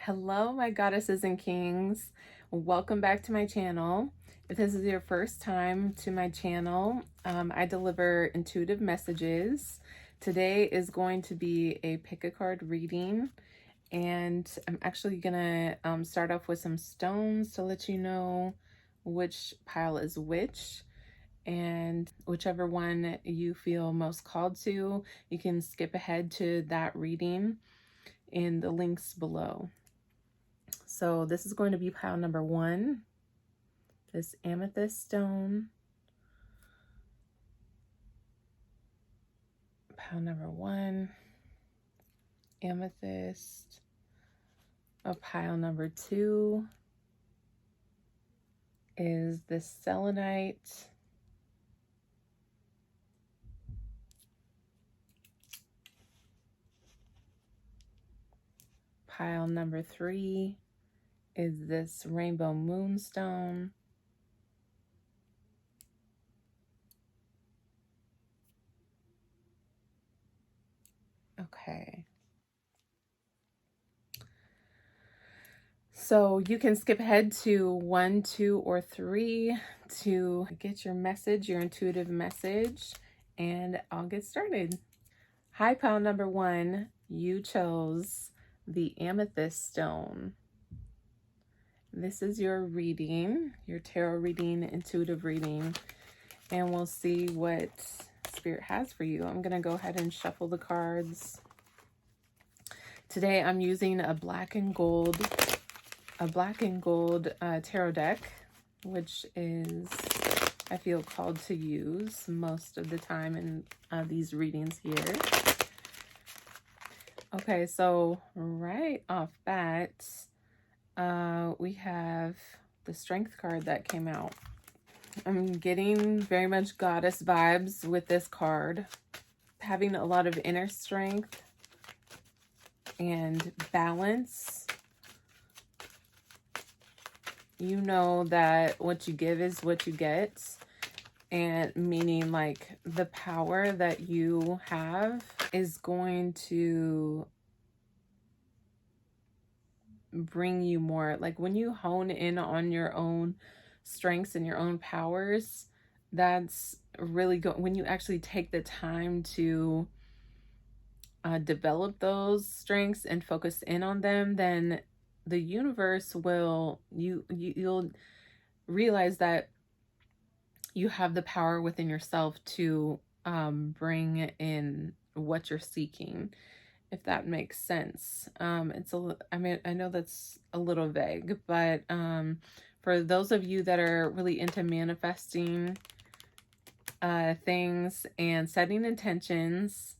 Hello, my goddesses and kings. Welcome back to my channel. If this is your first time to my channel, I deliver intuitive messages. Today is going to be a pick a card reading, and I'm actually gonna start off with some stones to let you know which pile is which, and whichever one you feel most called to, you can skip ahead to that reading in the links below. So this is going to be pile number 1, this amethyst stone. Pile number 1, amethyst. Pile number 2 is this selenite. Pile number 3 is this rainbow moonstone. Okay. So you can skip ahead to 1, 2, or 3 to get your message, your intuitive message, and I'll get started. Hi, pile number 1. You chose the amethyst stone. This is your reading, your tarot reading, intuitive reading, and we'll see what Spirit has for you. I'm going to go ahead and shuffle the cards. Today I'm using a black and gold tarot deck, which is, I feel called to use most of the time in these readings here. Okay, so right off bat, we have the Strength card that came out. I'm getting very much goddess vibes with this card, having a lot of inner strength and balance. You know that what you give is what you get, and meaning like the power that you have is going to bring you more. Like when you hone in on your own strengths and your own powers, that's really good. When you actually take the time to develop those strengths and focus in on them, then the universe will, you'll realize that you have the power within yourself to bring in what you're seeking, if that makes sense. I mean, I know that's a little vague, but for those of you that are really into manifesting things and setting intentions,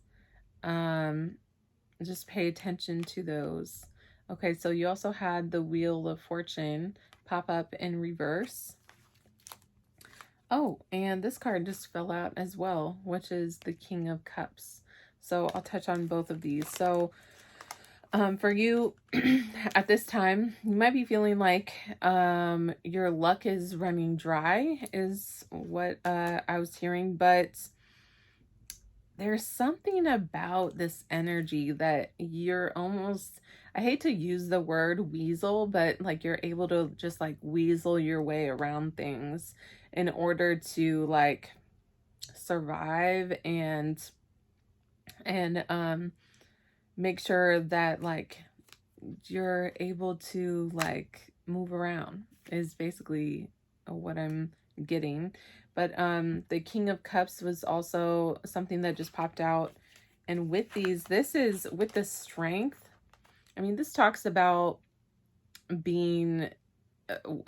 just pay attention to those. Okay, so you also had the Wheel of Fortune pop up in reverse. Oh, and this card just fell out as well, which is the King of Cups. So I'll touch on both of these. So for you at this time, you might be feeling like your luck is running dry, is what I was hearing. But there's something about this energy that you're almost, I hate to use the word weasel, but like you're able to just like weasel your way around things in order to like survive and make sure that like you're able to like move around is basically what I'm getting. But the King of Cups was also something that just popped out. And with these, this is with the Strength. I mean, this talks about being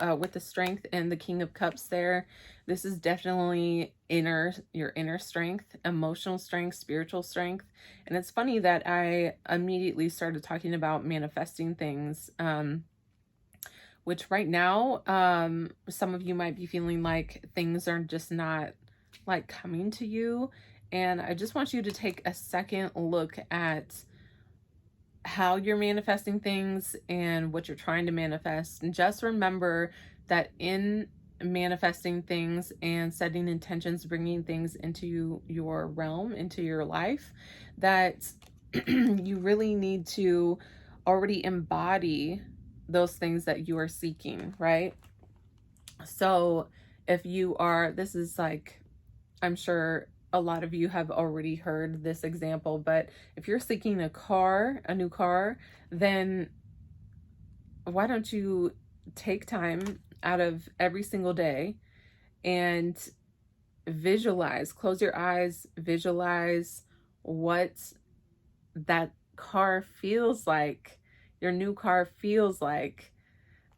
with the Strength and the King of Cups there. This is definitely your inner strength, emotional strength, spiritual strength. And it's funny that I immediately started talking about manifesting things, which right now, some of you might be feeling like things are just not like coming to you. And I just want you to take a second look at how you're manifesting things and what you're trying to manifest. And just remember that in manifesting things and setting intentions, bringing things into your realm, into your life, that you really need to already embody those things that you are seeking, right? So if you are, this is like, I'm sure a lot of you have already heard this example, but if you're seeking a car, a new car, then why don't you take time out of every single day and visualize, close your eyes, visualize what that car feels like, your new car feels like.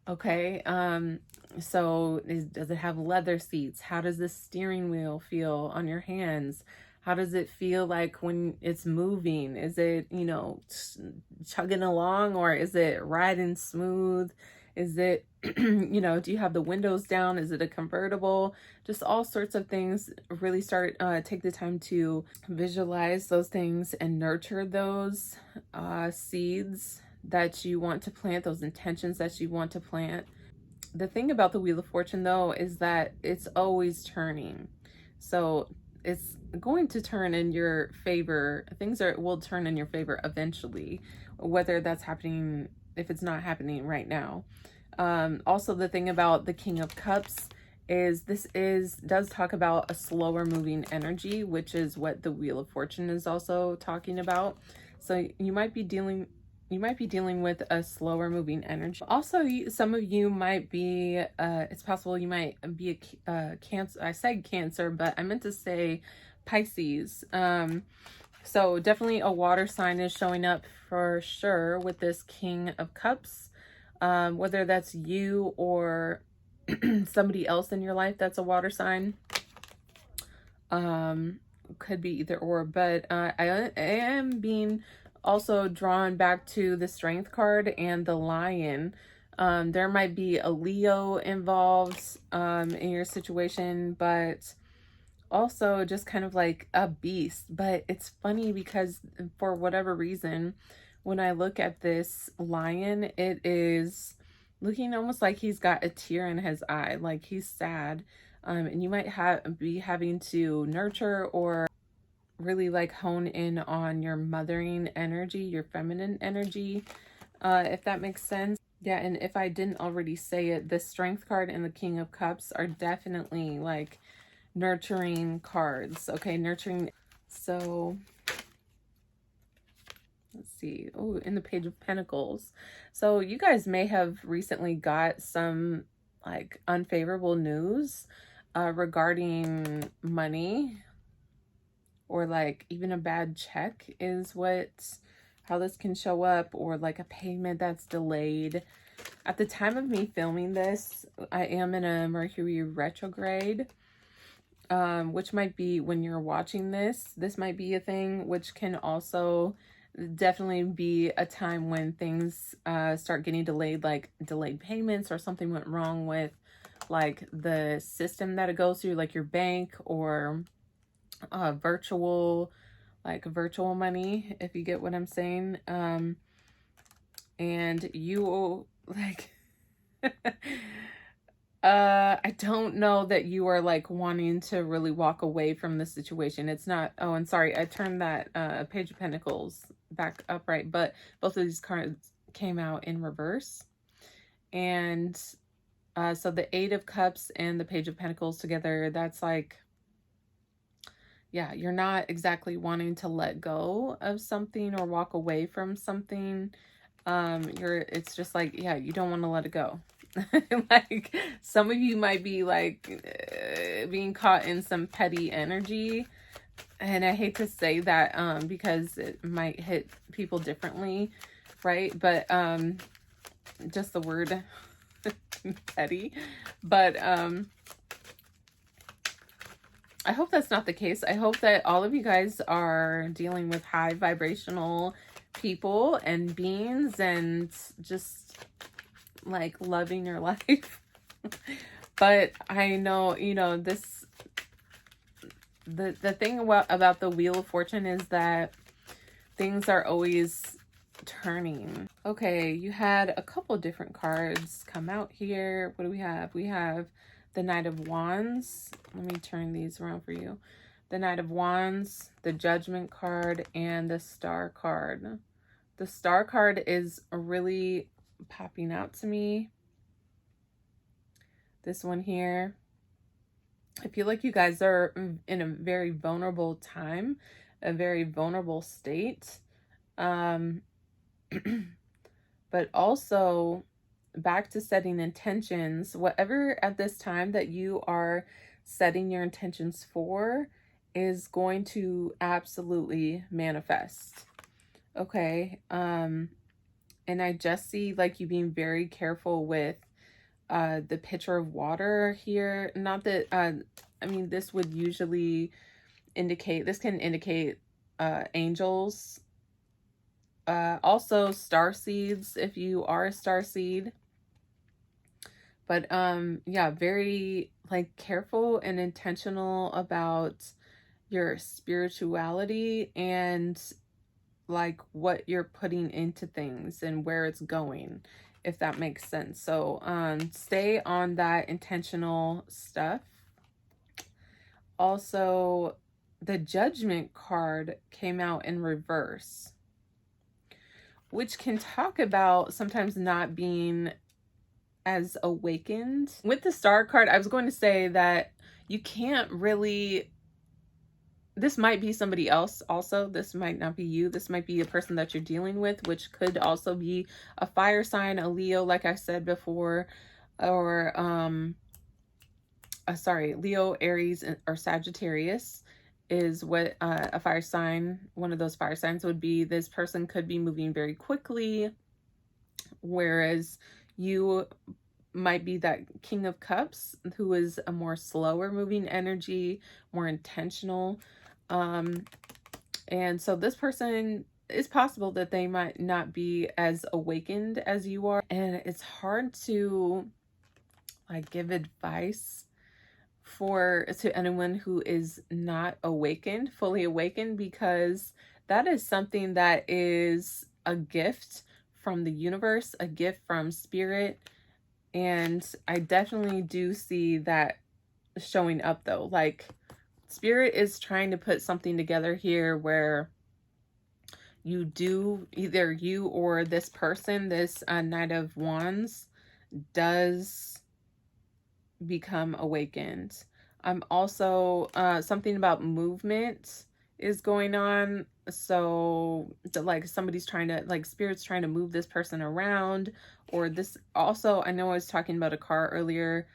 Okay, so does it have leather seats? How does the steering wheel feel on your hands? How does it feel like when it's moving? Is it, you know, chugging along, or is it riding smooth? Is it, you know, do you have the windows down? Is it a convertible? Just all sorts of things. Really take the time to visualize those things and nurture those seeds that you want to plant, those intentions that you want to plant. The thing about the Wheel of Fortune, though, is that it's always turning. So it's going to turn in your favor. Will turn in your favor eventually, whether that's happening, if it's not happening right now. Also, the thing about the King of Cups is does talk about a slower moving energy, which is what the Wheel of Fortune is also talking about. So you might be dealing with a slower moving energy. Also, some of you might be, it's possible you might be a Cancer. I said Cancer, but I meant to say Pisces. So definitely a water sign is showing up for sure with this King of Cups. Whether that's you or somebody else in your life that's a water sign. Could be either or, but I am being also drawn back to the Strength card and the Lion. There might be a Leo involved in your situation, but also just kind of like a beast. But it's funny because for whatever reason, when I look at this lion, it is looking almost like he's got a tear in his eye, like he's sad. And you might be having to nurture or really like hone in on your mothering energy, your feminine energy, if that makes sense. Yeah, and if I didn't already say it, the Strength card and the King of Cups are definitely like nurturing cards. Okay, nurturing. So let's see. Oh, in the Page of Pentacles. So you guys may have recently got some like unfavorable news regarding money, or like even a bad check is how this can show up, or like a payment that's delayed. At the time of me filming this, I am in a Mercury retrograde, which might be, when you're watching this might be a thing, which can also definitely be a time when things start getting delayed, like delayed payments, or something went wrong with like the system that it goes through, like your bank, or virtual money, if you get what I'm saying. And you will like I don't know that you are like wanting to really walk away from the situation. It's not, oh, and sorry, I turned that Page of Pentacles back upright, but both of these cards came out in reverse. And so the Eight of Cups and the Page of Pentacles together, that's like, yeah, you're not exactly wanting to let go of something or walk away from something. It's just like, yeah, you don't want to let it go. Like some of you might be like being caught in some petty energy. And I hate to say that because it might hit people differently, right? But just the word petty. But I hope that's not the case. I hope that all of you guys are dealing with high vibrational people and beings, and just like loving your life. But I know, you know, the thing about the Wheel of Fortune is that things are always turning. Okay, you had a couple different cards come out here. What do we have? We have the Knight of Wands. Let me turn these around for you. The Knight of Wands, the Judgment card, and the Star card. The Star card is really popping out to me. This one here. I feel like you guys are in a very vulnerable time, a very vulnerable state. But also back to setting intentions, whatever at this time that you are setting your intentions for is going to absolutely manifest. Okay. And I just see like you being very careful with the pitcher of water here. Not that I mean, this would usually indicate, this can indicate angels, also star seeds if you are a star seed. But yeah, very like careful and intentional about your spirituality and like what you're putting into things and where it's going, if that makes sense. So stay on that intentional stuff. Also, the Judgment card came out in reverse, which can talk about sometimes not being as awakened. With the Star card, I was going to say that you can't really, this might be somebody else also. This might not be you. This might be a person that you're dealing with, which could also be a fire sign, a Leo, like I said before, or sorry, Leo, Aries, or Sagittarius is what a fire sign, one of those fire signs would be. This person could be moving very quickly, whereas you might be that King of Cups, who is a more slower moving energy, more intentional. And so this person, it's possible that they might not be as awakened as you are. And it's hard to like give advice to anyone who is not awakened, fully awakened, because that is something that is a gift from the universe, a gift from spirit. And I definitely do see that showing up though. Like spirit is trying to put something together here where you do, either you or this person, this Knight of Wands, does become awakened. I'm also something about movement is going on. So like somebody's trying to, like spirit's trying to move this person around, or this also, I know I was talking about a car earlier.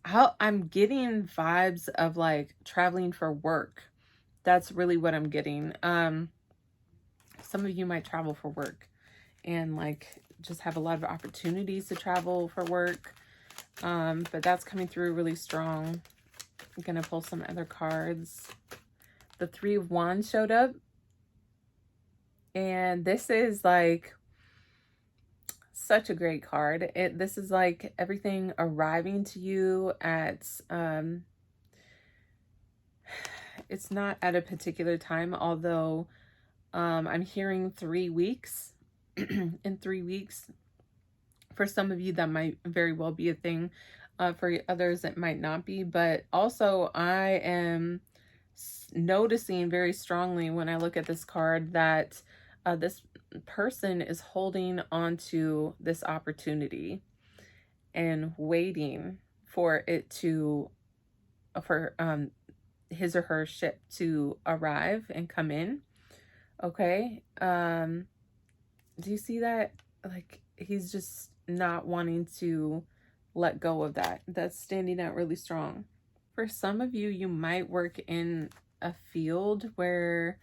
I'm getting vibes of like traveling for work. That's really what I'm getting. Some of you might travel for work and like just have a lot of opportunities to travel for work. But that's coming through really strong. I'm gonna pull some other cards. The Three of Wands showed up, and this is like such a great card. This is like everything arriving to you at it's not at a particular time, although I'm hearing 3 weeks. In 3 weeks, for some of you that might very well be a thing. For others it might not be. But also I am noticing very strongly when I look at this card that this person is holding on to this opportunity and waiting for it to, for his or her ship to arrive and come in. Okay. Do you see that? Like he's just not wanting to let go of that. That's standing out really strong. For some of you, you might work in a field where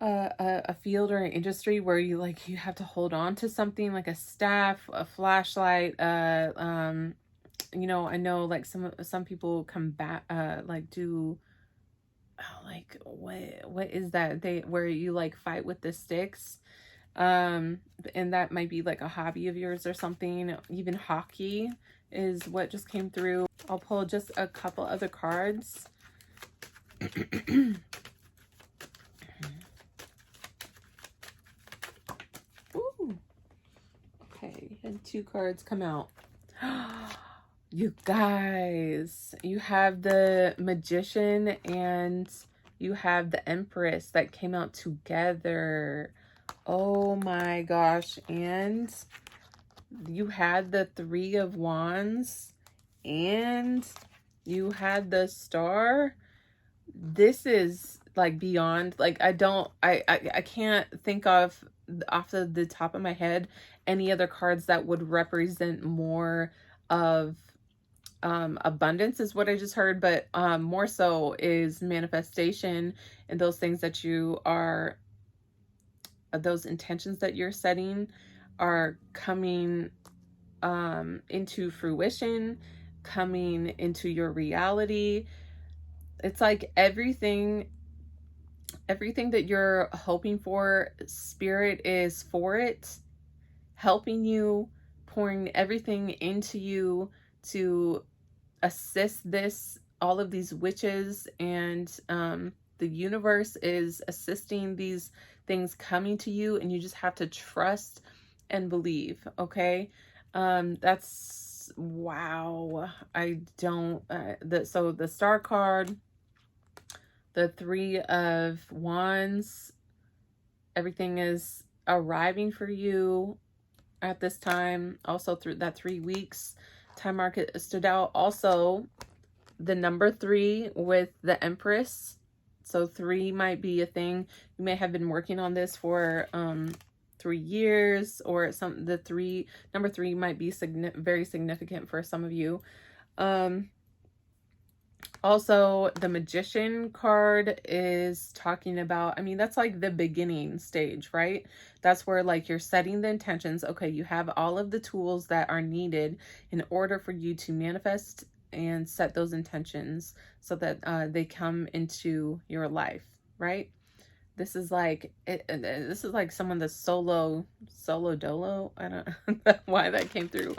a field or an industry where you like you have to hold on to something like a staff, a flashlight, you know, I know like some people come back like do, oh, like what is that, they where you like fight with the sticks, and that might be like a hobby of yours or something. Even hockey is what just came through. I'll pull just a couple other cards. Ooh. Okay, and 2 cards come out. You guys, you have the Magician and you have the Empress that came out together. Oh my gosh. And you had the Three of Wands and you had the Star. This is like beyond, like, I can't think of off the top of my head any other cards that would represent more of abundance is what I just heard, but more so is manifestation, and those things that you are, those intentions that you're setting are coming into fruition, coming into your reality. It's like everything that you're hoping for, Spirit is for it, helping you, pouring everything into you to assist all of these witches, and the universe is assisting these things coming to you, and you just have to trust and believe. Okay. That's, wow. I don't, so the Star card, the Three of Wands, everything is arriving for you at this time. Also, through that 3 weeks time market stood out. Also, the number 3 with the Empress. So 3 might be a thing. You may have been working on this for 3 years, or number 3 might be very significant for some of you. Also, the Magician card is talking about, I mean, that's like the beginning stage, right? That's where like you're setting the intentions. Okay, you have all of the tools that are needed in order for you to manifest and set those intentions so that they come into your life, right? This is like this is like some of the solo dolo. I don't know why that came through.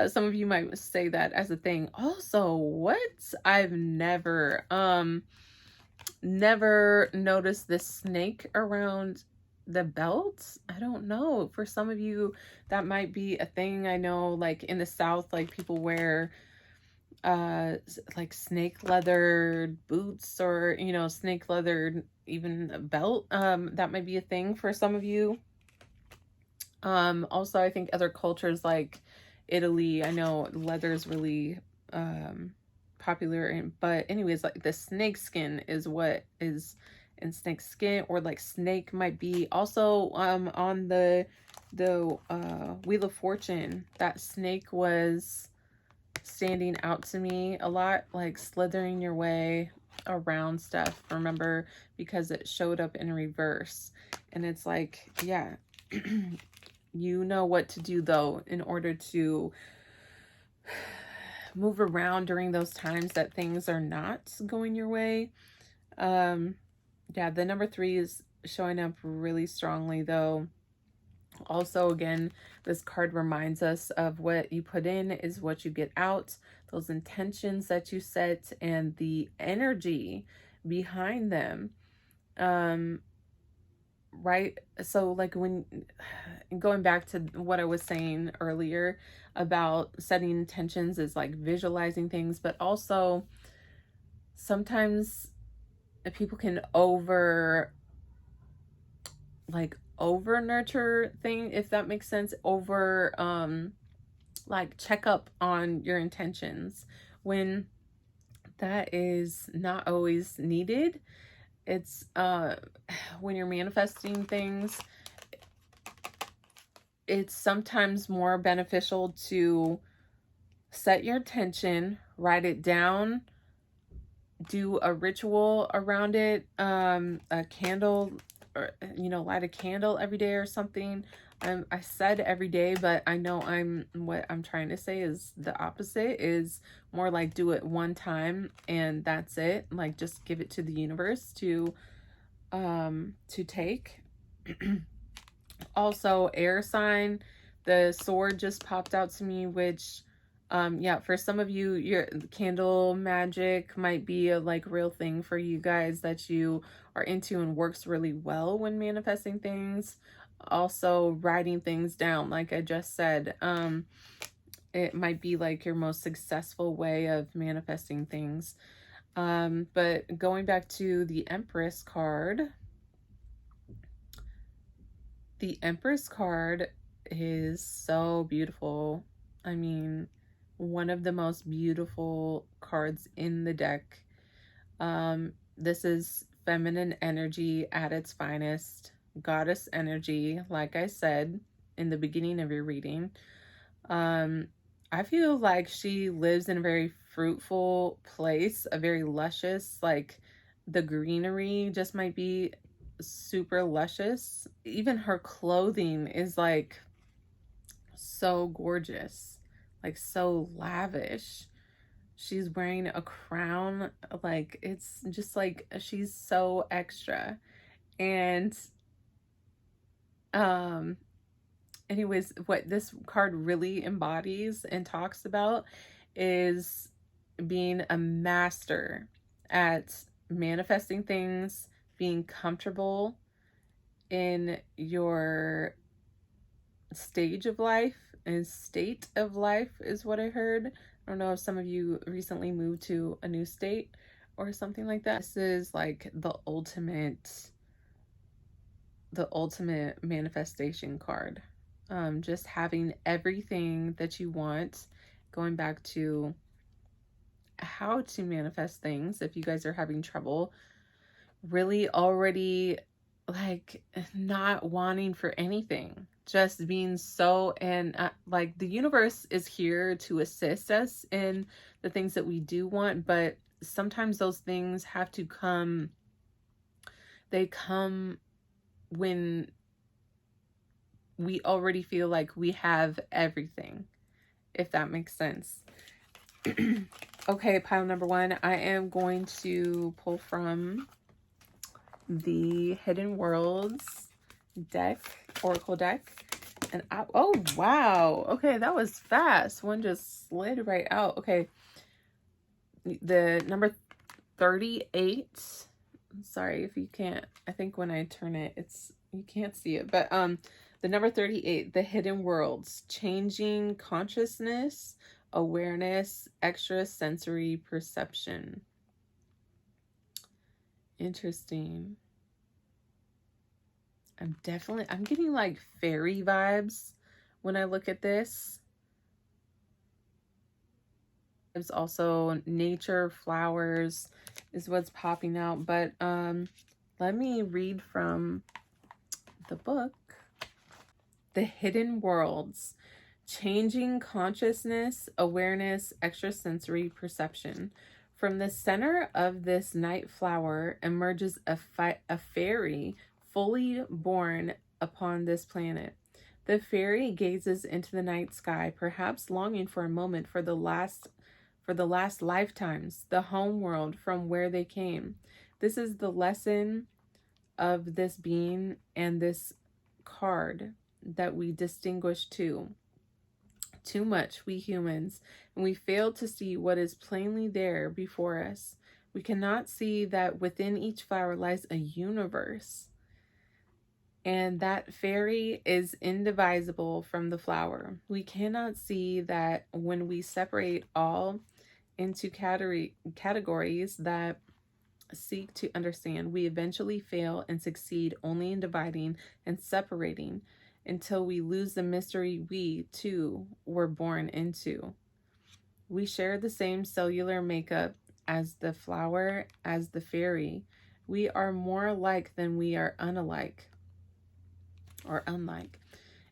Some of you might say that as a thing. Also, what? I've never noticed this snake around the belt. I don't know. For some of you, that might be a thing. I know, like in the South, like people wear like snake leather boots, or snake leather even a belt. That might be a thing for some of you. Also, I think other cultures like Italy, I know leather is really popular, but anyways, like the snake skin is what is in snake skin, or like snake might be also on the Wheel of Fortune. That snake was standing out to me a lot, like slithering your way around stuff, remember, because it showed up in reverse. And it's like, yeah, you know what to do though in order to move around during those times that things are not going your way. Yeah, the number 3 is showing up really strongly though. Also, again, this card reminds us of what you put in is what you get out. Those intentions that you set and the energy behind them. Right? So like when going back to what I was saying earlier about setting intentions is like visualizing things, but also sometimes people can over nurture thing, if that makes sense, like check up on your intentions when that is not always needed. It's when you're manifesting things, it's sometimes more beneficial to set your intention, write it down, do a ritual around it, a candle, or light a candle every day or something. I said every day, but I know what I'm trying to say is the opposite, is more like do it one time and that's it. Like just give it to the universe to take. Also, air sign, the sword just popped out to me, which yeah, for some of you, your candle magic might be a like real thing for you guys that you are into and works really well when manifesting things. Also, writing things down, like I just said, it might be like your most successful way of manifesting things. But going back to the Empress card, the Empress card is so beautiful. I mean, one of the most beautiful cards in the deck. This is feminine energy at its finest, goddess energy, like I said in the beginning of your reading. I feel like she lives in a very fruitful place, a very luscious, like the greenery just might be super luscious. Even her clothing is like so gorgeous, like so lavish. She's wearing a crown, like it's just like she's so extra. And um anyways, what this card really embodies and talks about is being a master at manifesting things, being comfortable in your stage of life, and state of life is what I heard. I don't know if some of you recently moved to a new state or something like that. This is like the ultimate manifestation card. Just having everything that you want, going back to how to manifest things if you guys are having trouble, really already like not wanting for anything, just being so, and like the universe is here to assist us in the things that we do want, but sometimes those things have to come, they come when we already feel like we have everything, if that makes sense. Okay, pile number one, I am going to pull from the Hidden Worlds deck, Oracle deck. And oh, wow. Okay, that was fast. One just slid right out. Okay. The number 38. Sorry if you can't, I think when I turn it, you can't see it. But the number 38, the Hidden Worlds, changing consciousness, awareness, extrasensory perception. Interesting. I'm getting like fairy vibes when I look at this. There's also nature, flowers is what's popping out. But let me read from the book. The Hidden Worlds, changing consciousness, awareness, extrasensory perception. From the center of this night flower emerges a fairy fully born upon this planet. The fairy gazes into the night sky, perhaps longing for a moment for the last lifetimes, the home world from where they came. This is the lesson of this being and this card that we distinguish too much, we humans, and we fail to see what is plainly there before us. We cannot see that within each flower lies a universe, and that fairy is indivisible from the flower. We cannot see that when we separate all into categories that seek to understand, we eventually fail and succeed only in dividing and separating until we lose the mystery we, too, were born into. We share the same cellular makeup as the flower, as the fairy. We are more alike than we are unlike.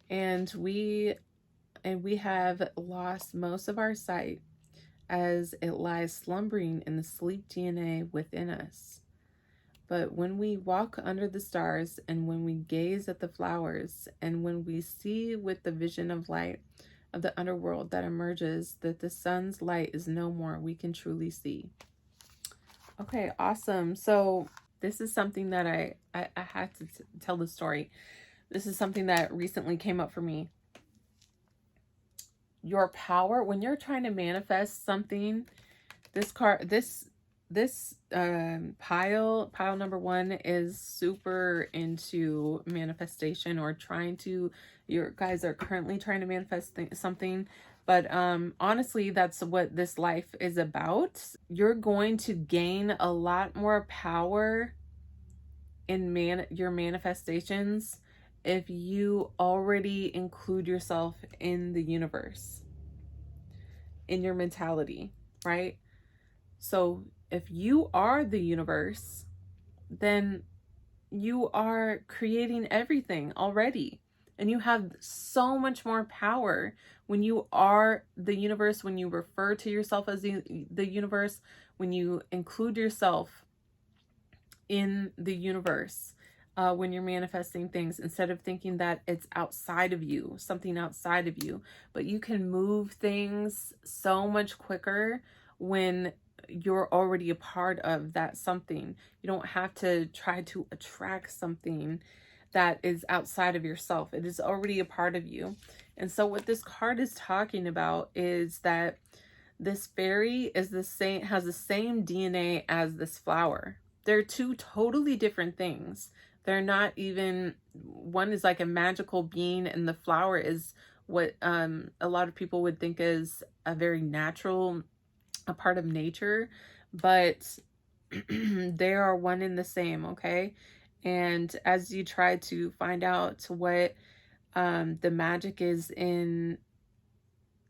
And we have lost most of our sight as it lies slumbering in the sleep DNA within us. But when we walk under the stars, and when we gaze at the flowers, and when we see with the vision of light of the underworld that emerges, that the sun's light is no more, we can truly see. Okay, awesome. So this is something that I had to tell the story. This is something that recently came up for me. Your power, when you're trying to manifest something, this card, this pile number one is super into manifestation, or you guys are currently trying to manifest something. But honestly, that's what this life is about. You're going to gain a lot more power in your manifestations if you already include yourself in the universe, in your mentality, right? So if you are the universe, then you are creating everything already. And you have so much more power when you are the universe, when you refer to yourself as the universe, when you include yourself in the universe, when you're manifesting things, instead of thinking that it's outside of you, something outside of you. But you can move things so much quicker when you're already a part of that something. You don't have to try to attract something that is outside of yourself. It is already a part of you. And so what this card is talking about is that this fairy is the same, has the same DNA as this flower. They're two totally different things. They're not even, one is like a magical being, and the flower is what a lot of people would think is a very natural, a part of nature, but they are one and the same, okay? And as you try to find out what the magic is in,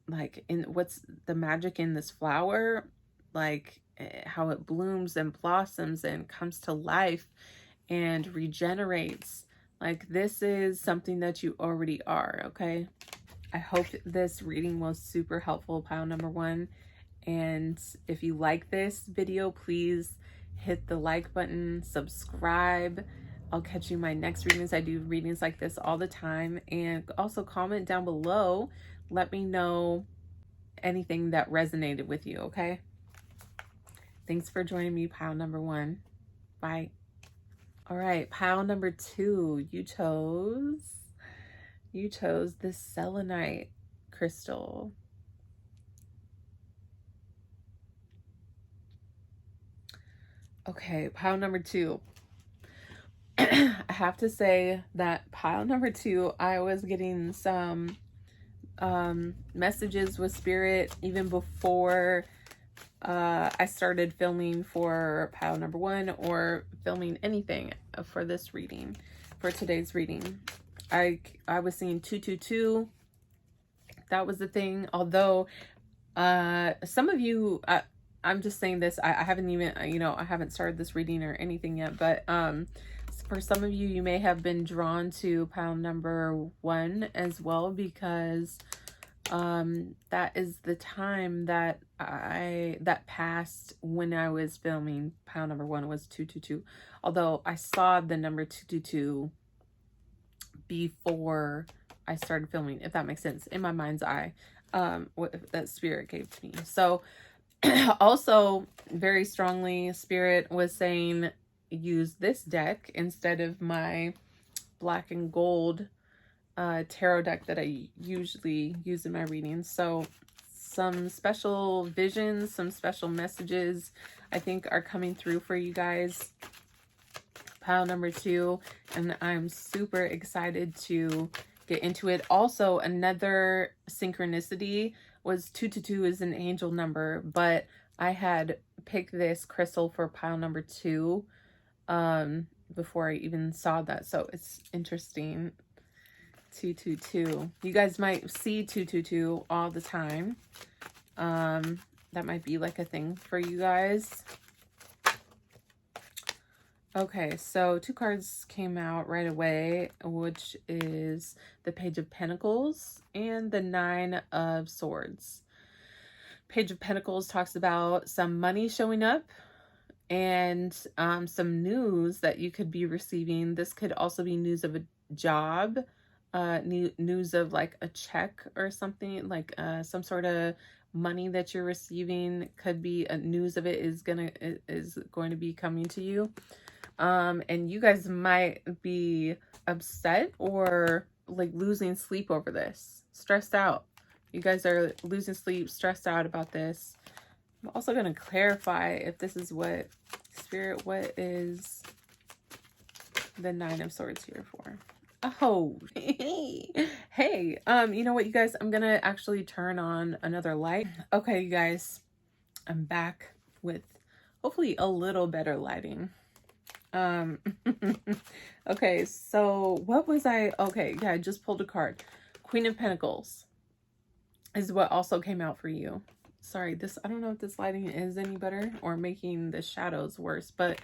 like, in what's the magic in this flower, like how it blooms and blossoms and comes to life and regenerates, like, this is something that you already are, okay? I hope this reading was super helpful, pile number one. And if you like this video, please hit the like button, subscribe. I'll catch you in my next readings. I do readings like this all the time. And also comment down below. Let me know anything that resonated with you, okay? Thanks for joining me, pile number one. Bye. All right, pile number two. You chose the selenite crystal. Okay, pile number two. I have to say that pile number two, I was getting some messages with spirit even before I started filming for pile number one, or filming anything for this reading, for today's reading. I was seeing 222. That was the thing. Although some of you, I'm just saying this, I haven't even, I haven't started this reading or anything yet, but for some of you, you may have been drawn to pile number one as well, because that is the time that that passed when I was filming. Pile number one was 222. Although I saw the number 222 before I started filming, if that makes sense, in my mind's eye, what that spirit gave to me. So also very strongly, spirit was saying use this deck instead of my black and gold tarot deck that I usually use in my readings. So some special visions, some special messages, I think, are coming through for you guys, pile number two, and I'm super excited to get into it. Also, another synchronicity was 222 is an angel number, but I had picked this crystal for pile number two before I even saw that, so it's interesting. 222. You guys might see 222 all the time. That might be like a thing for you guys. Okay, so two cards came out right away, which is the Page of Pentacles and the Nine of Swords. Page of Pentacles talks about some money showing up and some news that you could be receiving. This could also be news of a job, news of like a check or something, like some sort of money that you're receiving. Could be a news of it is going to be coming to you. And you guys might be upset or like losing sleep over this, stressed out. You guys are losing sleep, stressed out about this. I'm also going to clarify if this is what spirit, what is the Nine of Swords here for? Oh, hey, you know what, you guys? I'm gonna actually turn on another light. Okay, you guys, I'm back with hopefully a little better lighting. Um, okay, so what was I? Okay, yeah, I just pulled a card. Queen of Pentacles is what also came out for you. Sorry, this, I don't know if this lighting is any better or making the shadows worse, but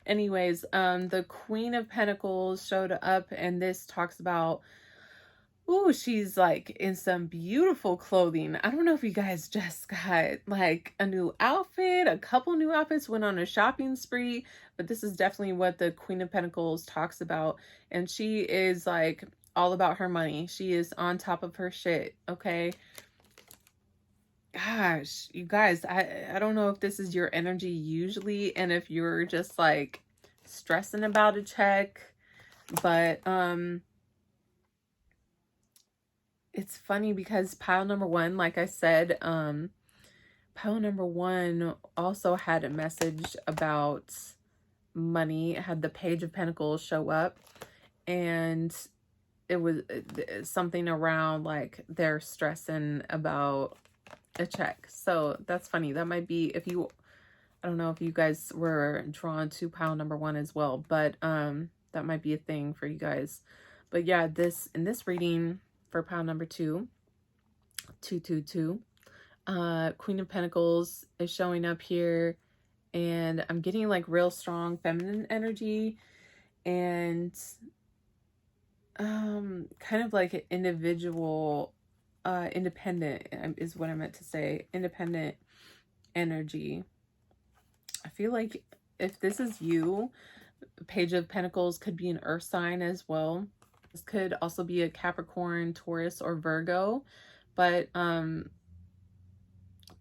anyways, the Queen of Pentacles showed up, and this talks about, oh, she's like in some beautiful clothing. I don't know if you guys just got like a new outfit, a couple new outfits, went on a shopping spree, but this is definitely what the Queen of Pentacles talks about. And she is like all about her money. She is on top of her shit, okay? Gosh, you guys, I don't know if this is your energy usually, and if you're just like stressing about a check, but it's funny because pile number one, like I said, pile number one also had a message about money. It had the Page of Pentacles show up, and it was something around like they're stressing about a check. So that's funny. That might be, if you, I don't know if you guys were drawn to pile number one as well, but that might be a thing for you guys. But yeah, this, in this reading for pile number 222, Queen of Pentacles is showing up here, and I'm getting like real strong feminine energy, and kind of like an individual, independent is what I meant to say, independent energy. I feel like if this is you, Page of Pentacles could be an earth sign as well. This could also be a Capricorn, Taurus, or Virgo, but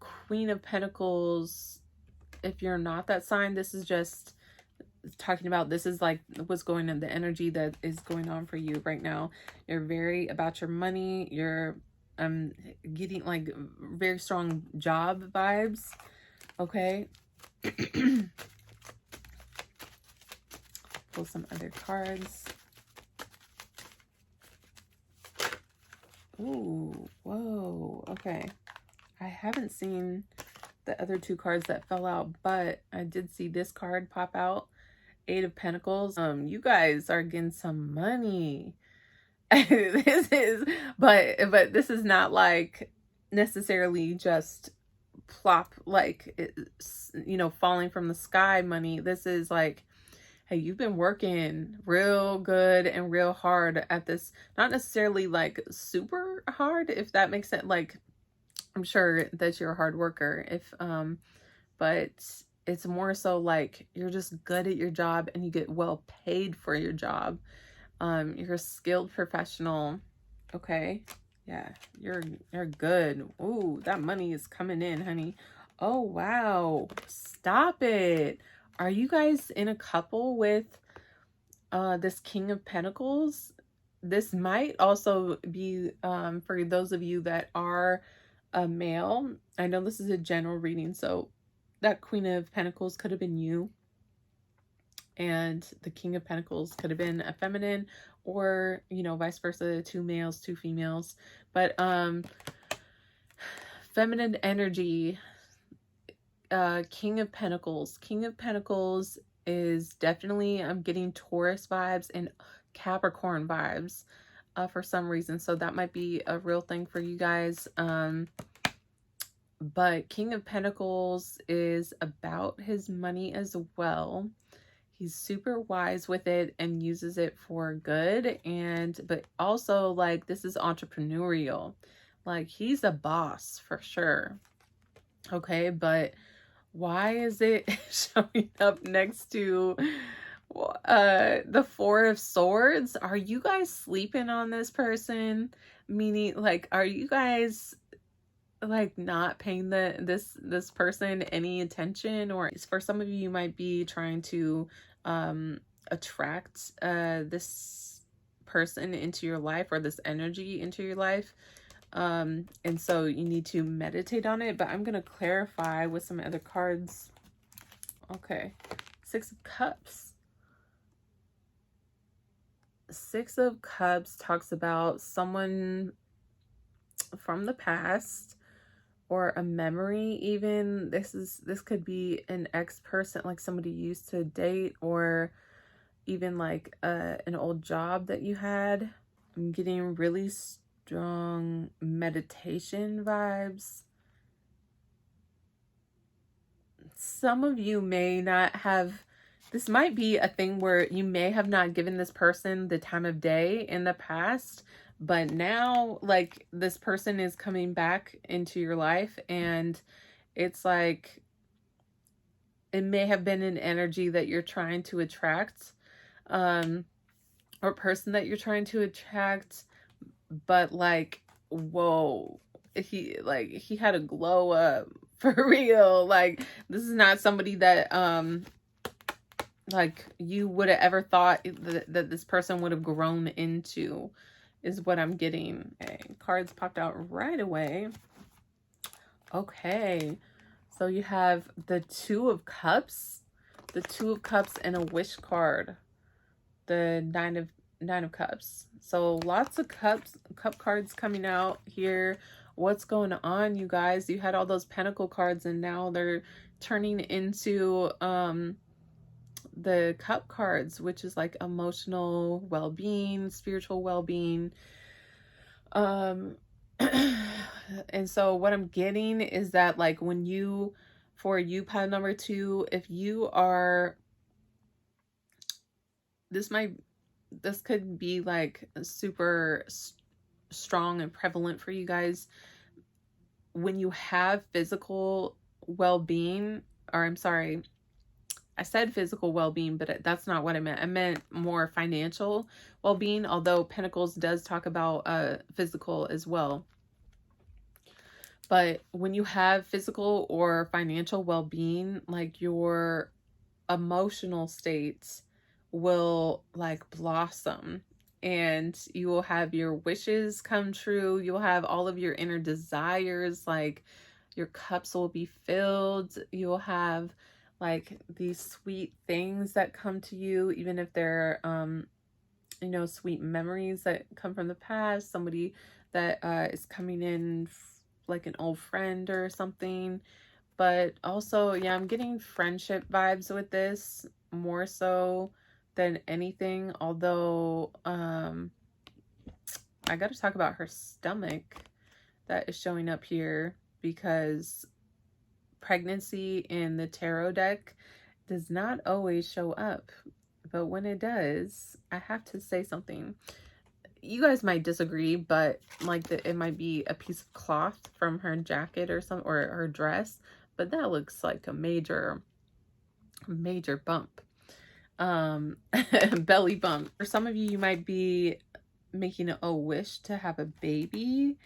Queen of Pentacles, if you're not that sign, this is just talking about, this is like what's going on, the energy that is going on for you right now. You're very about your money. You're getting like very strong job vibes, okay? Pull some other cards. Ooh, whoa, okay. I haven't seen the other two cards that fell out, but I did see this card pop out. Eight of Pentacles. You guys are getting some money. This is, but this is not like necessarily just plop, like it's, you know, falling from the sky money. This is like, hey, you've been working real good and real hard at this. Not necessarily like super hard, if that makes sense. Like, I'm sure that you're a hard worker, if but it's more so like you're just good at your job and you get well paid for your job. You're a skilled professional, okay? Yeah, you're good. Ooh, that money is coming in, honey. Oh, wow. Stop it. Are you guys in a couple with this King of Pentacles? This might also be for those of you that are a male. I know this is a general reading, so that Queen of Pentacles could have been you, and the King of Pentacles could have been a feminine, or, you know, vice versa, two males, two females. But feminine energy, King of Pentacles. King of Pentacles is definitely, I'm getting Taurus vibes and Capricorn vibes for some reason. So that might be a real thing for you guys. But King of Pentacles is about his money as well. He's super wise with it and uses it for good. And but also, like, this is entrepreneurial. Like, he's a boss for sure. Okay, but why is it showing up next to the Four of Swords? Are you guys sleeping on this person? Meaning, like, are you guys like not paying this person any attention? Or for some of you, you might be trying to attract this person into your life, or this energy into your life, and so you need to meditate on it. But I'm gonna clarify with some other cards. Okay, Six of Cups. Six of Cups talks about someone from the past or a memory. Even this could be an ex-person, like somebody you used to date, or even like an old job that you had. I'm getting really strong meditation vibes. Some of you may not have, this might be a thing where you may have not given this person the time of day in the past, but now like this person is coming back into your life, and it's like it may have been an energy that you're trying to attract, or person that you're trying to attract, but like, whoa, he had a glow up for real. Like, this is not somebody that like you would have ever thought that this person would have grown into, is what I'm getting. Okay, cards popped out right away. Okay, so you have the Two of Cups, and a wish card, the Nine of Cups. So lots of cup cards coming out here. What's going on, you guys? You had all those Pentacle cards, and now they're turning into the Cup cards, which is like emotional well-being, spiritual well-being. And so what I'm getting is that, like, when you, for you, pile number 2, if you are, this could be like super strong and prevalent for you guys. When you have physical well-being, or I'm sorry, I said physical well-being, but that's not what I meant. I meant more financial well-being, although Pentacles does talk about physical as well. But when you have physical or financial well-being, like, your emotional states will like blossom, and you will have your wishes come true. You'll have all of your inner desires, like your cups will be filled. You'll have like these sweet things that come to you, even if they're you know, sweet memories that come from the past, somebody that is coming in, like an old friend or something. But also, yeah, I'm getting friendship vibes with this more so than anything. Although I gotta talk about her stomach that is showing up here, because pregnancy in the tarot deck does not always show up, but when it does, I have to say something. You guys might disagree, but like it might be a piece of cloth from her jacket or some, or her dress, but that looks like a major bump, belly bump. For some of you, you might be making a wish to have a baby.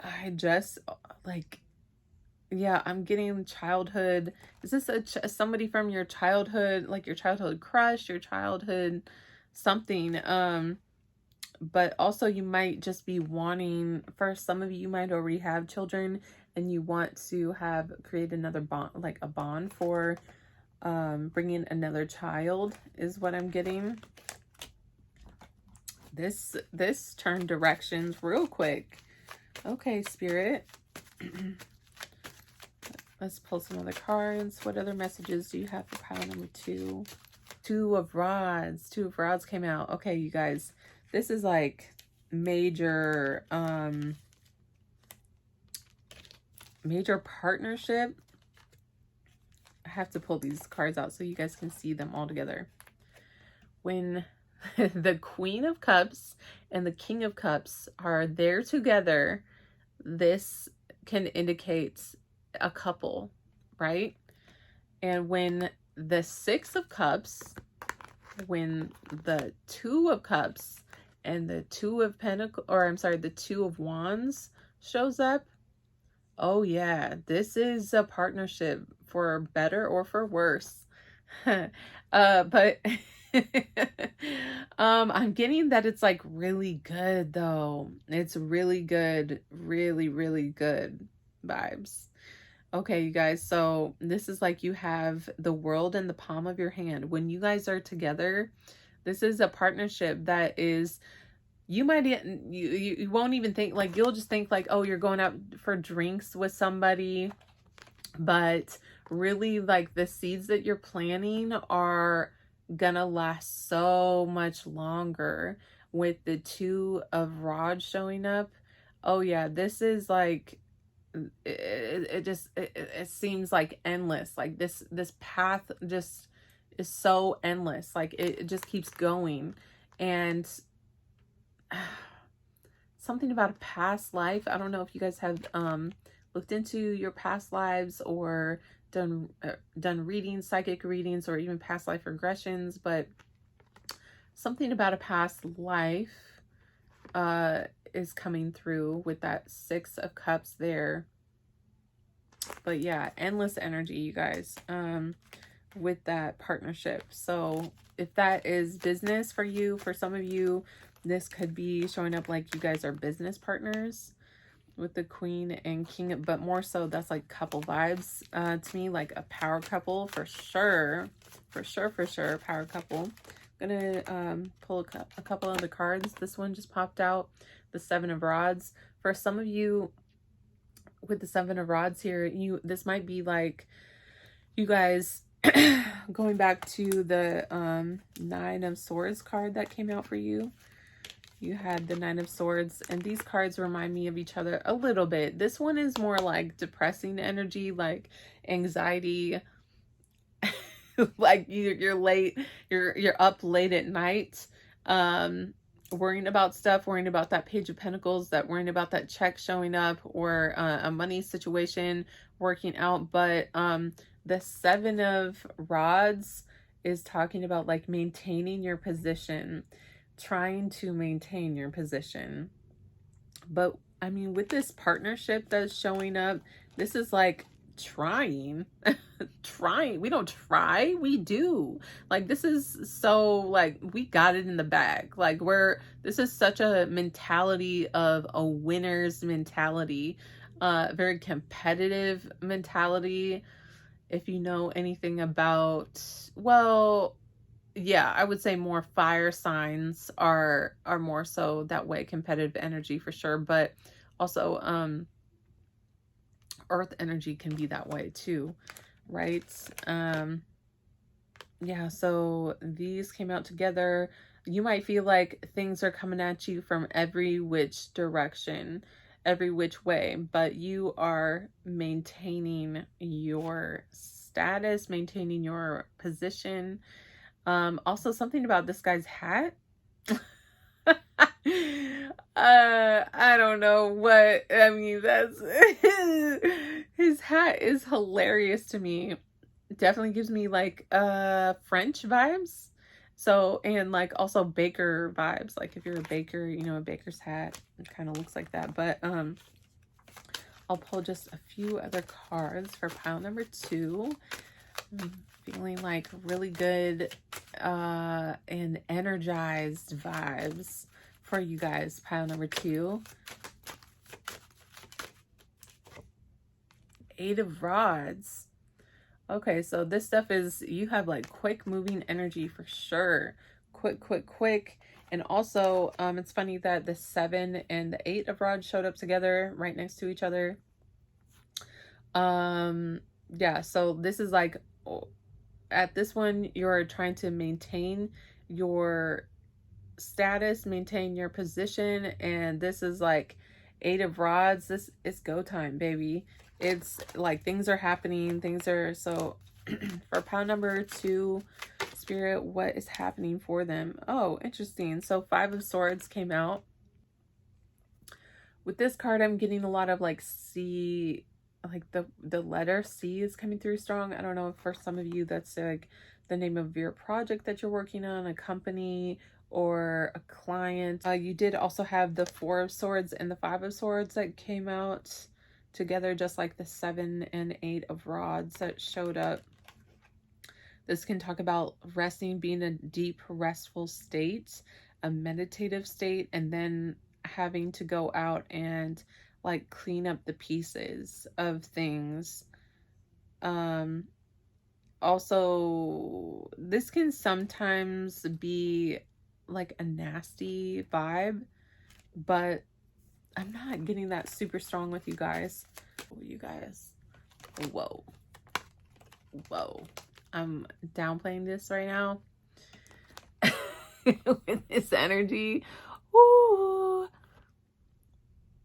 I just like, yeah, I'm getting childhood. Is this somebody from your childhood, like your childhood crush, your childhood something? But also you might just be wanting, for some of you, you might already have children and you want to create another bond, like a bond for bringing another child, is what I'm getting. This turned directions real quick. Okay, Spirit. Let's pull some other cards. What other messages do you have for pile number 2? Two of Rods came out. Okay, you guys, this is like major major partnership. I have to pull these cards out so you guys can see them all together. When the Queen of Cups and the King of Cups are there together, this can indicate a couple, right? And when the Six of Cups, when the Two of Cups and the Two of Pentacles, or I'm sorry, the Two of Wands shows up, oh yeah, this is a partnership, for better or for worse. But I'm getting that it's like really good though. It's really good, really good vibes. Okay, you guys, so this is like you have the world in the palm of your hand. When you guys are together, This is a partnership that is, you might, you won't even think, like, you'll just think like, oh, you're going out for drinks with somebody, but really, like, the seeds that you're planting are gonna last so much longer. With the two of rods showing up, oh yeah, this is like, it just, it seems like endless. Like, this path just is so endless. Like, it just keeps going. And something about a past life. I don't know if you guys have looked into your past lives, or done readings, psychic readings, or even past life regressions, but something about a past life is coming through with that Six of Cups there. But yeah, endless energy, you guys, with that partnership. So if that is business for you, for some of you, this could be showing up like you guys are business partners with the Queen and King, but more so that's like couple vibes to me, like a power couple for sure. For sure, power couple. I'm gonna pull a couple of the cards. This one just popped out, the Seven of Rods. For some of you, with the Seven of Rods here, this might be like you guys going back to the Nine of Swords card that came out for you. You had the Nine of Swords, and these cards remind me of each other a little bit. This one is more like depressing energy, like anxiety. Like you're late, you're up late at night, worrying about stuff, worrying about that Page of Pentacles, worrying about that check showing up, or a money situation working out. But the Seven of Rods is talking about like maintaining your position, trying to maintain your position. But I mean, with this partnership that's showing up, this is like trying. Trying. We don't try, we do. Like, this is so, like, we got it in the bag. Like, this is such a mentality of a winner's mentality, very competitive mentality. If you know anything about, well, yeah, I would say more fire signs are more so that way, competitive energy for sure, but also earth energy can be that way too, right? Yeah, so these came out together. You might feel like things are coming at you from every which direction, every which way, but you are maintaining your status, maintaining your position. Also something about this guy's hat. I don't know what, I mean, that's his hat is hilarious to me. Definitely gives me like French vibes. So, and like also baker vibes. Like if you're a baker, you know, a baker's hat, it kind of looks like that. But I'll pull just a few other cards for pile number 2. I'm feeling like really good and energized vibes for you guys. Pile number 2. 8 of Rods. Okay, so this stuff is, you have like quick moving energy for sure. Quick. And also, it's funny that the 7 and the 8 of Rods showed up together right next to each other. Yeah, so this is like, at this one, you're trying to maintain your status, maintain your position, and this is like 8 of Rods. This is go time, baby. It's like things are happening, things are, so for pile number 2, Spirit, what is happening for them? Oh, interesting. So 5 of Swords came out. With this card, I'm getting a lot of like C, like the letter C is coming through strong. I don't know if for some of you that's like the name of your project that you're working on, a company or a client. You did also have the 4 of Swords and the 5 of Swords that came out together, just like the 7 and 8 of Rods that showed up. This can talk about resting, being a deep restful state, a meditative state, and then having to go out and like clean up the pieces of things. also, this can sometimes be like a nasty vibe, but I'm not getting that super strong with you guys. You guys, whoa, whoa. I'm downplaying this right now with this energy. Woo!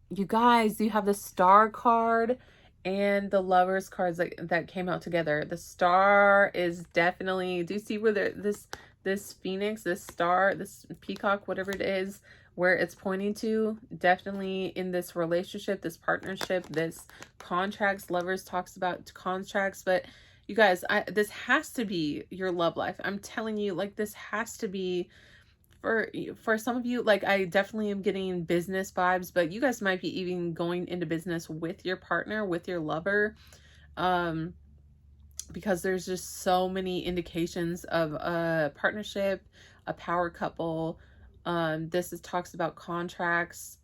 You guys, you have the Star card and the Lovers cards that came out together. The Star is definitely, do you see where this phoenix, this star, this peacock, whatever it is, where it's pointing to? Definitely in this relationship, this partnership, this contracts. Lovers talks about contracts, but you guys, this has to be your love life. I'm telling you, like, this has to be for some of you. Like, I definitely am getting business vibes, but you guys might be even going into business with your partner, with your lover, because there's just so many indications of a partnership, a power couple. This talks about contracts.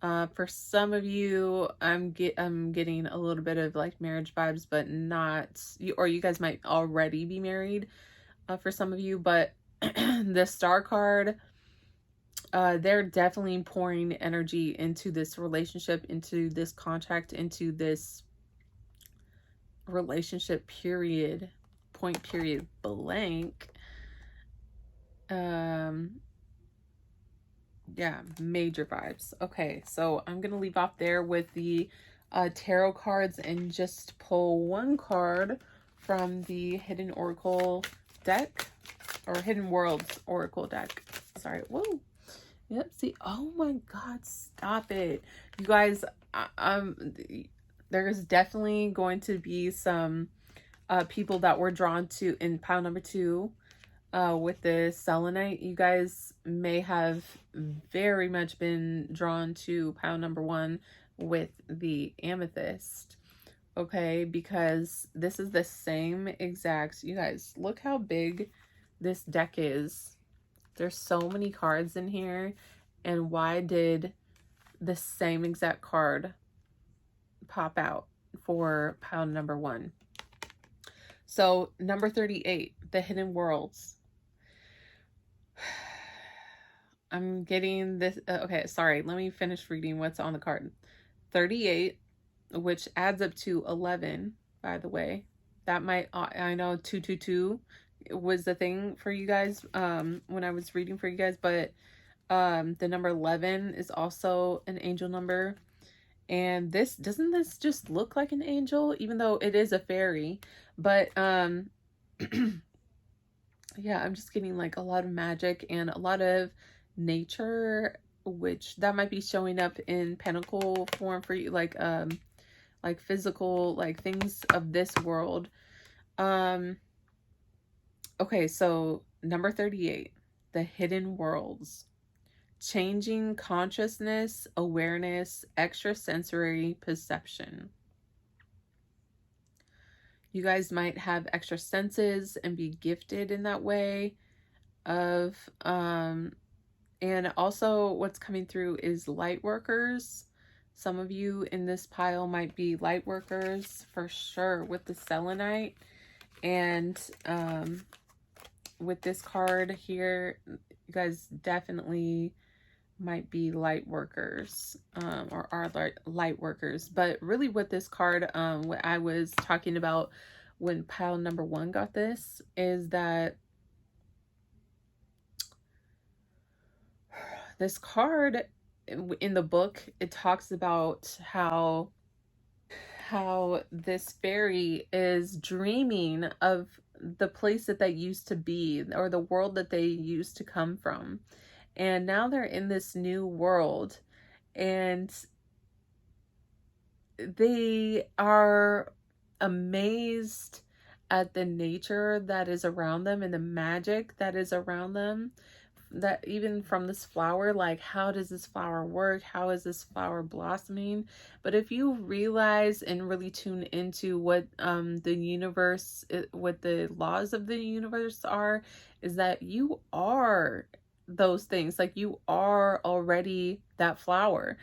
For some of you, I'm getting a little bit of like marriage vibes, but not you, or you guys might already be married. For some of you, but the Star card, they're definitely pouring energy into this relationship, into this contract, into this relationship, period, point, period, blank. Yeah, major vibes. Okay, so I'm gonna leave off there with the tarot cards and just pull one card from the Hidden Oracle deck, or Hidden Worlds Oracle deck. Sorry. Whoa. Yep. See. Oh my God. Stop it, you guys. There's definitely going to be some people that were drawn to in pile number 2 with the selenite. You guys may have very much been drawn to pile number 1 with the amethyst. Okay, because this is the same exact, you guys, look how big this deck is. There's so many cards in here. And why did the same exact card pop out for pile number 1? So number 38, the Hidden Worlds. I'm getting this. Okay, sorry. Let me finish reading what's on the card. 38, which adds up to 11, by the way. That might, I know 222 was the thing for you guys when I was reading for you guys, but the number 11 is also an angel number. And doesn't this just look like an angel, even though it is a fairy? But yeah, I'm just getting like a lot of magic and a lot of nature, which that might be showing up in pentacle form for you, like physical, like things of this world. Okay, so number 38, the Hidden Worlds. Changing consciousness, awareness, extrasensory perception. You guys might have extra senses and be gifted in that way of and also what's coming through is light workers. Some of you in this pile might be light workers for sure with the selenite. And with this card here, you guys definitely might be light workers, or are light workers. But really what this card, what I was talking about when pile number 1 got this, is that this card in the book, it talks about how this fairy is dreaming of the place that they used to be, or the world that they used to come from. And now they're in this new world, and they are amazed at the nature that is around them and the magic that is around them. That even from this flower, like, how does this flower work? How is this flower blossoming? But if you realize and really tune into what the universe, what the laws of the universe are, is that you are those things. Like, you are already that flower.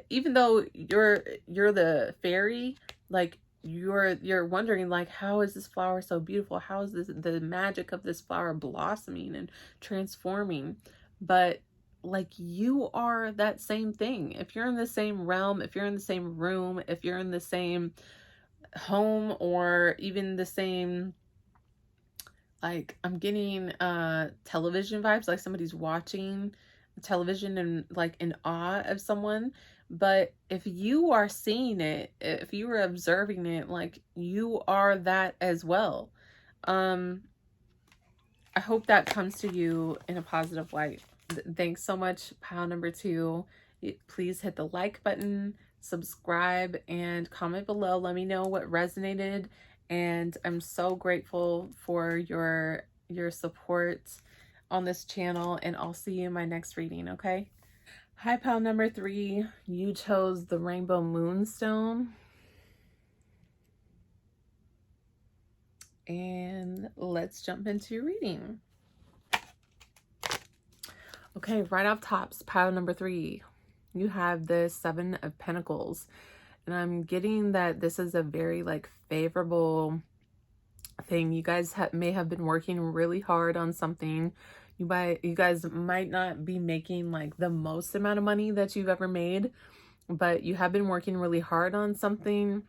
Even though you're the fairy, like, you're wondering like, how is this flower so beautiful? How is this, the magic of this flower blossoming and transforming? But like, you are that same thing. If you're in the same realm, if you're in the same room, if you're in the same home, or even the same, like, I'm getting television vibes, like somebody's watching television and like in awe of someone. But if you are seeing it, if you are observing it, like, you are that as well. um I hope that comes to you in a positive light. Thanks so much, pile number 2. Please hit the like button, subscribe, and comment below. Let me know what resonated. And I'm so grateful for your support on this channel. And I'll see you in my next reading, okay? Hi, pile number 3. You chose the Rainbow Moonstone. And let's jump into your reading. Okay, right off tops, pile number 3, you have the 7 of Pentacles. And I'm getting that this is a very like favorable thing. You guys may have been working really hard on something. You guys might not be making like the most amount of money that you've ever made, but you have been working really hard on something.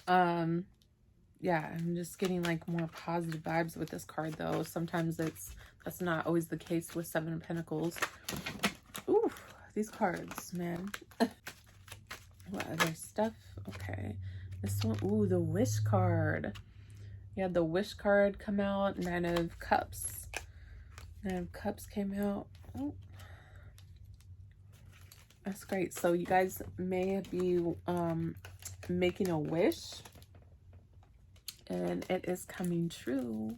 Yeah, I'm just getting like more positive vibes with this card though. Sometimes that's not always the case with 7 of Pentacles. Ooh, these cards, man. What other stuff? Okay. This one, ooh, the Wish card. You had the Wish card come out. 9 of Cups. 9 of Cups came out. Oh, that's great. So you guys may be making a wish, and it is coming true.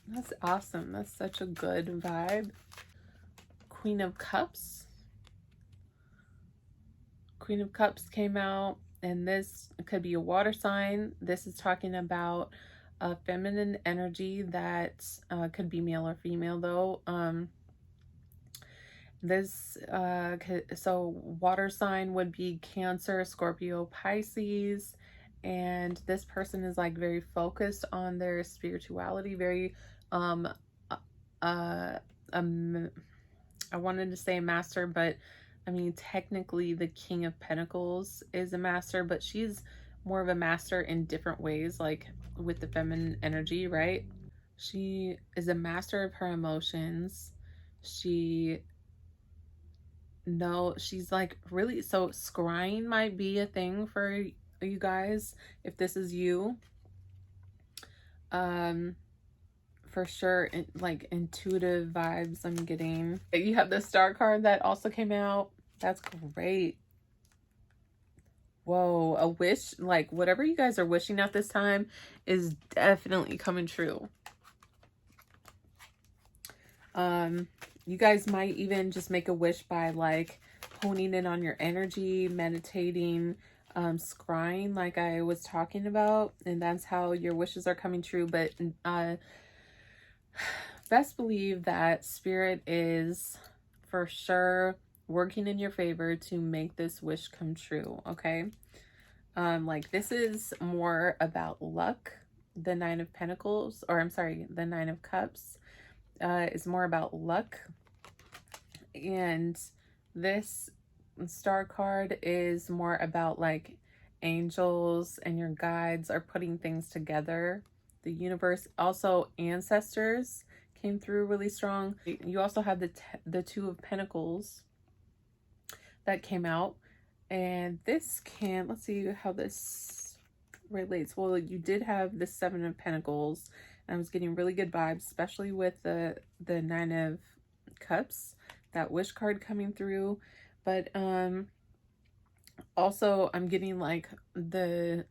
That's awesome. That's such a good vibe. Queen of Cups. Queen of Cups came out, and this could be a water sign. This is talking about a feminine energy that could be male or female though. So water sign would be Cancer, Scorpio, Pisces, and this person is like very focused on their spirituality, very um uh um I wanted to say master, but I mean technically the King of Pentacles is a master, but she's more of a master in different ways, like with the feminine energy, right? She is a master of her emotions. She's like really, so scrying might be a thing for you guys if this is you. For sure, like intuitive vibes I'm getting. You have the Star card that also came out. That's great. Whoa, a wish, like whatever you guys are wishing at this time is definitely coming true. You guys might even just make a wish by like honing in on your energy, meditating, scrying like I was talking about, and that's how your wishes are coming true. But best believe that Spirit is for sure working in your favor to make this wish come true, okay? Like this is more about luck. The 9 of Pentacles, or I'm sorry, the 9 of Cups is more about luck. And this Star card is more about like angels and your guides are putting things together. The universe, also ancestors came through really strong. You also have the 2 of Pentacles that came out, and this can, let's see how this relates. Well, you did have the 7 of Pentacles, and I was getting really good vibes, especially with the 9 of Cups, that wish card coming through. But also I'm getting like the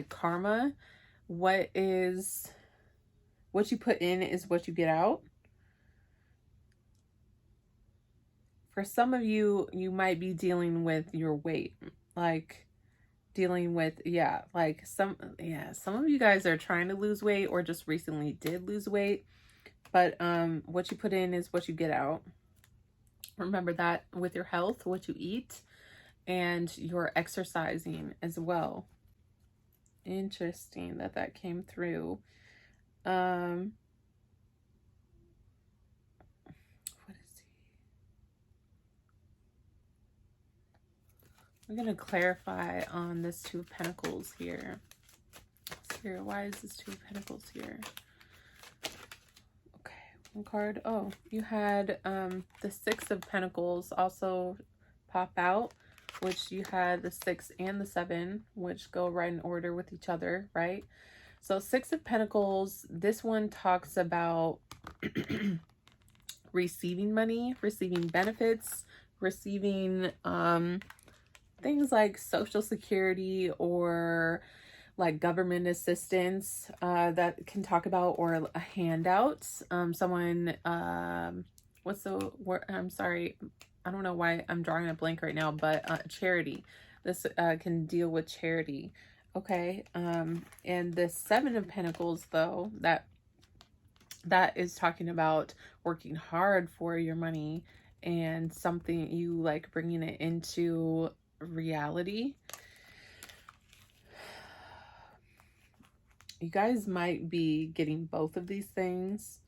karma. What you put in is what you get out. For some of you, you might be dealing with your weight, like dealing with, like some of you guys are trying to lose weight or just recently did lose weight. But what you put in is what you get out. Remember that with your health, what you eat, and your exercising as well. Interesting that that came through. What is he? I'm going to clarify on this Two of Pentacles here. Here, why is this Two of Pentacles here? Okay, one card. Oh, you had the Six of Pentacles also pop out, which you had the 6 and the 7, which go right in order with each other, right? So Six of Pentacles, this one talks about receiving money, receiving benefits, receiving things like Social Security or like government assistance that can talk about, or a handout. Someone, what's the word? I'm sorry. I don't know why I'm drawing a blank right now, but charity. This can deal with charity. Okay. And the Seven of Pentacles, though, that is talking about working hard for your money and something you like bringing it into reality. You guys might be getting both of these things.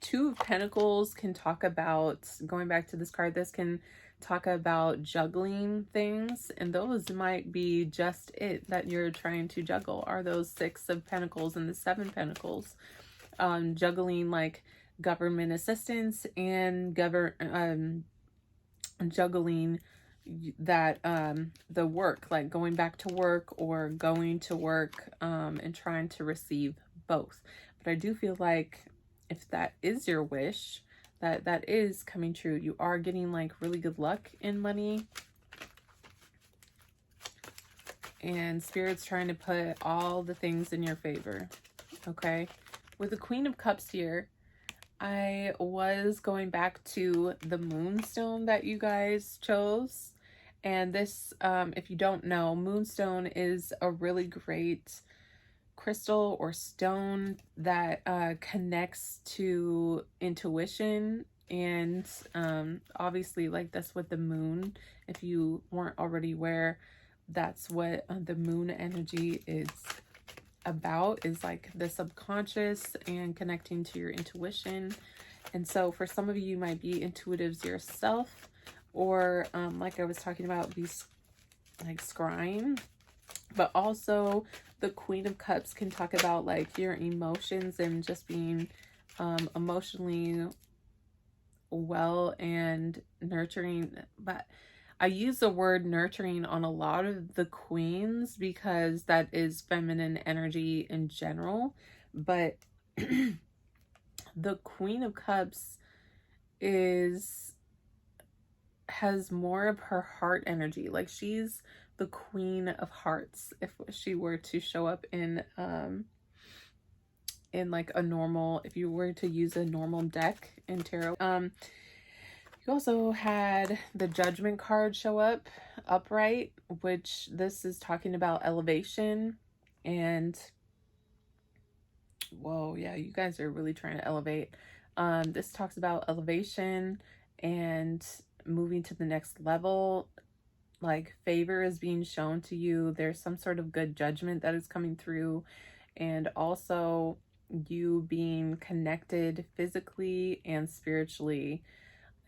Two of Pentacles can talk about, going back to this card, this can talk about juggling things, and those might be just it that you're trying to juggle, are those Six of Pentacles and the Seven Pentacles. Juggling like government assistance and juggling that the work, like going back to work or going to work, and trying to receive both. But I do feel like if that is your wish, that is coming true. You are getting like really good luck in money, and Spirit's trying to put all the things in your favor. Okay, with the Queen of Cups here, I was going back to the moonstone that you guys chose. And this, if you don't know, moonstone is a really great crystal or stone that connects to intuition. And obviously, like, that's what the moon, if you weren't already aware, that's what the moon energy is about, is like the subconscious and connecting to your intuition. And so for some of you, you might be intuitives yourself, or like I was talking about, these like scrying. But also the Queen of Cups can talk about like your emotions and just being emotionally well and nurturing. But I use the word nurturing on a lot of the queens because that is feminine energy in general. But the Queen of Cups has more of her heart energy. Like, she's the Queen of Hearts if she were to show up in like a normal, if you were to use a normal deck in tarot. You also had the Judgment card show up upright, which this is talking about elevation. And whoa, yeah, you guys are really trying to elevate. This talks about elevation and moving to the next level. Like, favor is being shown to you. There's some sort of good judgment that is coming through. And also you being connected physically and spiritually,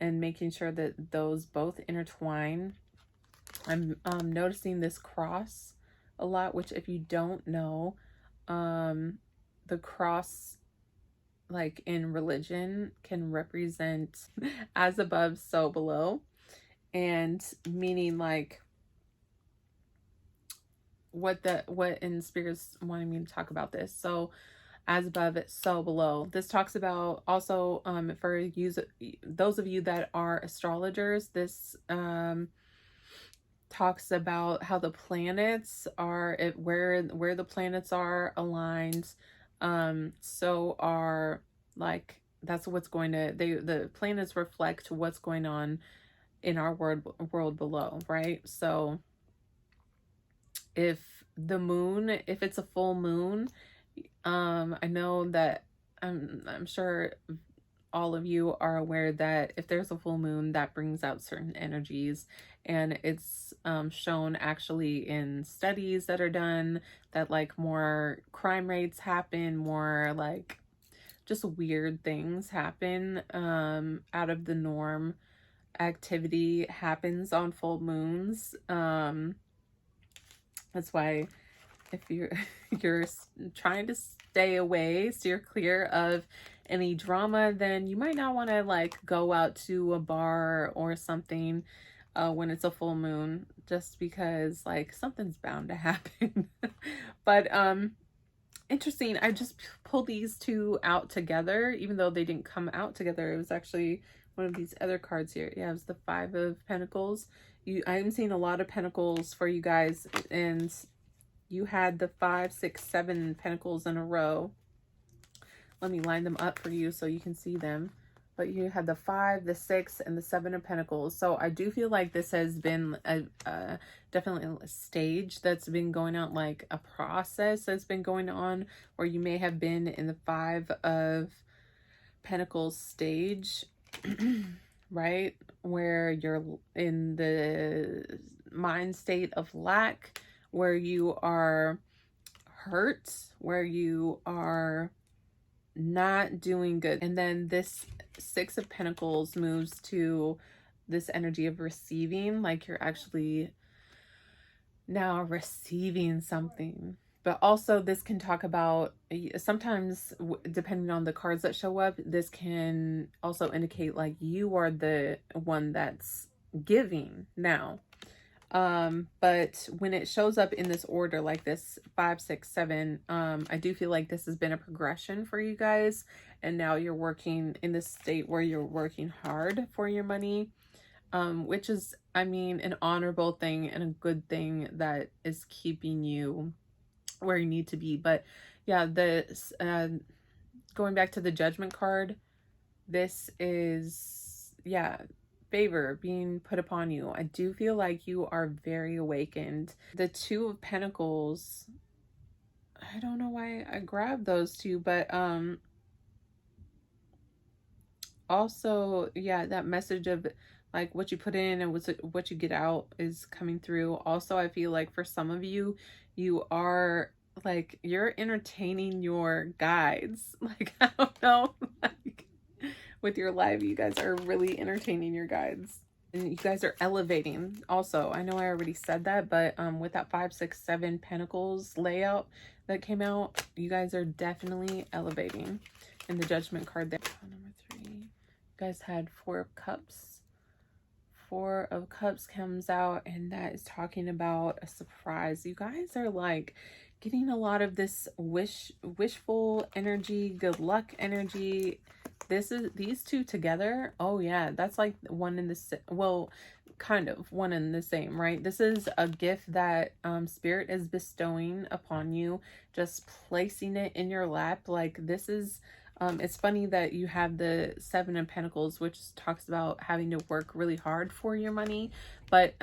and making sure that those both intertwine. I'm noticing this cross a lot, which, if you don't know, the cross, like in religion, can represent as above, so below. And meaning like what in Spirit's wanting me to talk about this. So as above, so below. This talks about also for those of you that are astrologers, this talks about how the planets are, where the planets are aligned. So are like, that's what's going to, the planets reflect what's going on in our world below, right? So if the moon, if it's a full moon, I know that I'm sure all of you are aware that if there's a full moon, that brings out certain energies, and it's shown actually in studies that are done that like more crime rates happen, more like just weird things happen, out of the norm activity happens on full moons. That's why if you're you're trying to stay away, steer clear of any drama, then you might not want to like go out to a bar or something when it's a full moon, just because like something's bound to happen. But interesting, I just pulled these two out together, even though they didn't come out together. It was actually one of these other cards here. Yeah, it was the Five of Pentacles. I'm seeing a lot of pentacles for you guys, and you had the 5, 6, 7 pentacles in a row. Let me line them up for you so you can see them. But you had the 5, the 6, and the 7 of pentacles. So I do feel like this has been definitely a stage that's been going on, like a process that's been going on, where you may have been in the 5 of pentacles stage, right? Where you're in the mind state of lack, where you are hurt, where you are not doing good. And then this 6 of Pentacles moves to this energy of receiving, like you're actually now receiving something. But also this can talk about, sometimes depending on the cards that show up, this can also indicate like you are the one that's giving now. But when it shows up in this order like this, 5, 6, 7, I do feel like this has been a progression for you guys, and now you're working in this state where you're working hard for your money, which is, I mean, an honorable thing and a good thing that is keeping you where you need to be. But yeah, this going back to the Judgment card, this is, yeah, favor being put upon you. I do feel like you are very awakened. The 2 of Pentacles, I don't know why I grabbed those two, but also, yeah, that message of like what you put in and what you get out is coming through. Also, I feel like for some of you, you are like, you're entertaining your guides. Like, I don't know, like with your life, you guys are really entertaining your guides, and you guys are elevating. Also, I know I already said that, but with that 5, 6, 7 Pentacles layout that came out, you guys are definitely elevating. In the Judgment card there, number 3, you guys had 4 of Cups. 4 of Cups comes out, and that is talking about a surprise. You guys are like getting a lot of this wishful energy, good luck energy. These two together, oh yeah, that's like one in the same, well, kind of one in the same, right? This is a gift that Spirit is bestowing upon you, just placing it in your lap. Like, this is it's funny that you have the 7 of Pentacles, which talks about having to work really hard for your money, but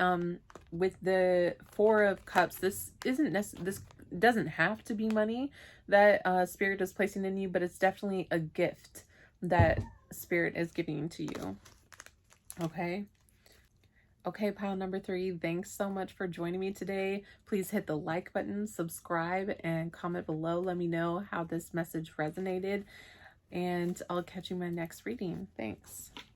with the 4 of Cups, this doesn't have to be money that Spirit is placing in you, but it's definitely a gift that Spirit is giving to you. Okay. Okay, pile number 3, thanks so much for joining me today. Please hit the like button, subscribe, and comment below. Let me know how this message resonated, and I'll catch you in my next reading. Thanks.